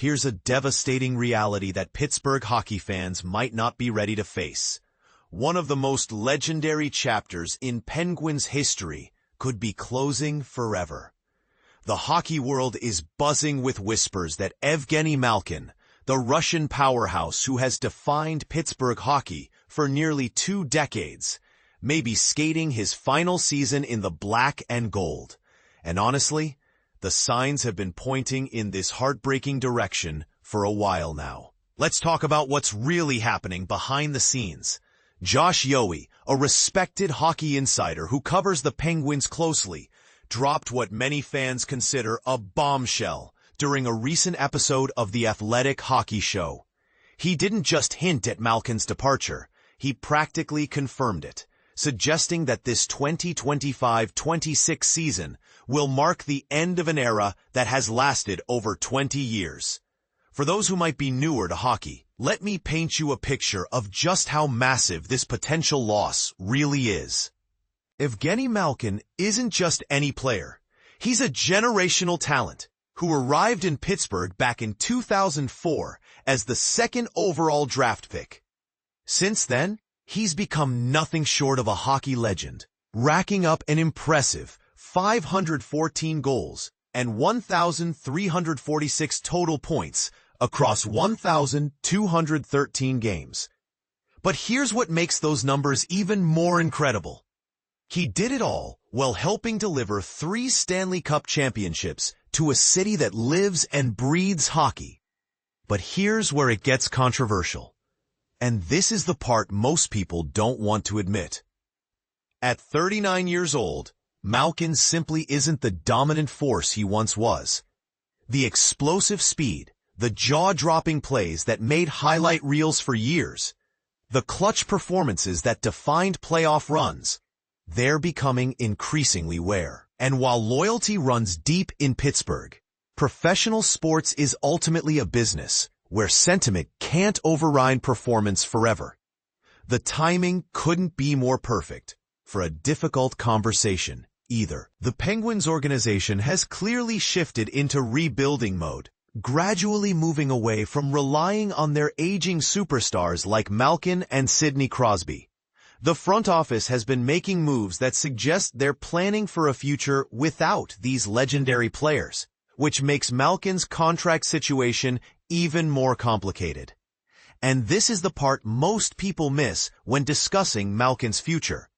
here's a devastating reality that Pittsburgh hockey fans might not be ready to face. One of the most legendary chapters in Penguins history could be closing forever. The hockey world is buzzing with whispers that Evgeni Malkin, the Russian powerhouse who has defined Pittsburgh hockey for nearly 2 decades, may be skating his final season in the black and gold. And honestly, the signs have been pointing in this heartbreaking direction for a while now. Let's talk about what's really happening behind the scenes. Josh Yohe, a respected hockey insider who covers the Penguins closely, dropped what many fans consider a bombshell during a recent episode of the Athletic Hockey Show. He didn't just hint at Malkin's departure, he practically confirmed it, suggesting that this 2025-26 season will mark the end of an era that has lasted over 20 years. For those who might be newer to hockey, let me paint you a picture of just how massive this potential loss really is. Evgeni Malkin isn't just any player. He's a generational talent who arrived in Pittsburgh back in 2004 as the 2nd overall draft pick. Since then, he's become nothing short of a hockey legend, racking up an impressive 514 goals and 1,346 total points across 1,213 games. But here's what makes those numbers even more incredible. He did it all while helping deliver 3 Stanley Cup championships to a city that lives and breathes hockey. But here's where it gets controversial. And this is the part most people don't want to admit. At 39 years old, Malkin simply isn't the dominant force he once was. The explosive speed, the jaw-dropping plays that made highlight reels for years, the clutch performances that defined playoff runs, they're becoming increasingly rare. And while loyalty runs deep in Pittsburgh, professional sports is ultimately a business where sentiment can't override performance forever. The timing couldn't be more perfect for a difficult conversation either. The Penguins organization has clearly shifted into rebuilding mode, gradually moving away from relying on their aging superstars like Malkin and Sidney Crosby. The front office has been making moves that suggest they're planning for a future without these legendary players, which makes Malkin's contract situation even more complicated. And this is the part most people miss when discussing Malkin's future.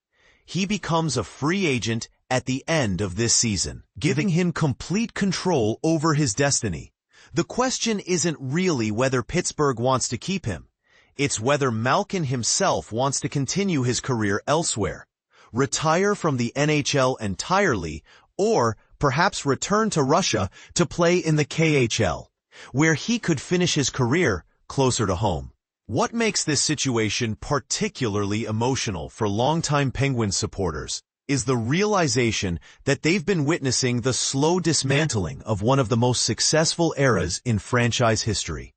He becomes a free agent at the end of this season, giving him complete control over his destiny. The question isn't really whether Pittsburgh wants to keep him. It's whether Malkin himself wants to continue his career elsewhere, retire from the NHL entirely, or perhaps return to Russia to play in the KHL, where he could finish his career closer to home. What makes this situation particularly emotional for longtime Penguins supporters is the realization that they've been witnessing the slow dismantling of one of the most successful eras in franchise history.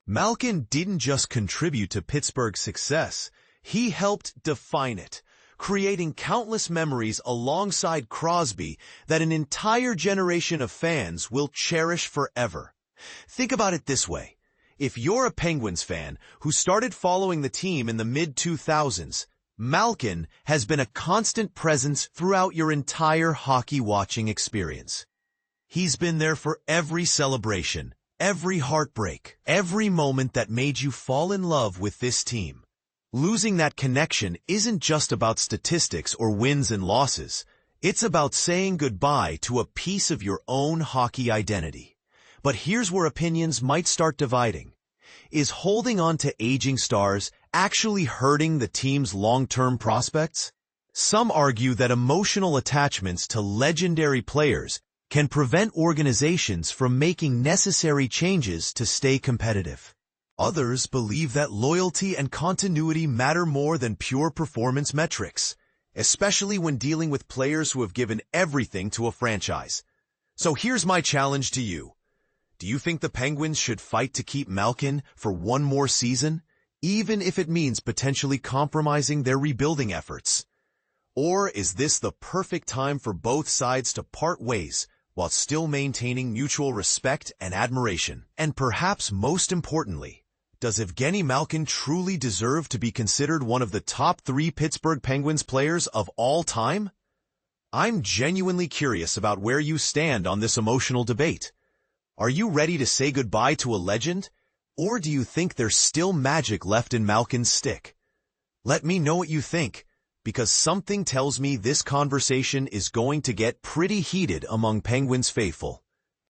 Malkin didn't just contribute to Pittsburgh's success, he helped define it, creating countless memories alongside Crosby that an entire generation of fans will cherish forever. Think about it this way. If you're a Penguins fan who started following the team in the mid-2000s, Malkin has been a constant presence throughout your entire hockey-watching experience. He's been there for every celebration, every heartbreak, every moment that made you fall in love with this team. Losing that connection isn't just about statistics or wins and losses. It's about saying goodbye to a piece of your own hockey identity. But here's where opinions might start dividing. Is holding on to aging stars actually hurting the team's long-term prospects? Some argue that emotional attachments to legendary players can prevent organizations from making necessary changes to stay competitive. Others believe that loyalty and continuity matter more than pure performance metrics, especially when dealing with players who have given everything to a franchise. So here's my challenge to you. Do you think the Penguins should fight to keep Malkin for one more season, even if it means potentially compromising their rebuilding efforts? Or is this the perfect time for both sides to part ways while still maintaining mutual respect and admiration. And perhaps most importantly, does Evgeni Malkin truly deserve to be considered one of the top 3 Pittsburgh Penguins players of all time? I'm genuinely curious about where you stand on this emotional debate. Are you ready to say goodbye to a legend? Or do you think there's still magic left in Malkin's stick? Let me know what you think, because something tells me this conversation is going to get pretty heated among Penguins faithful.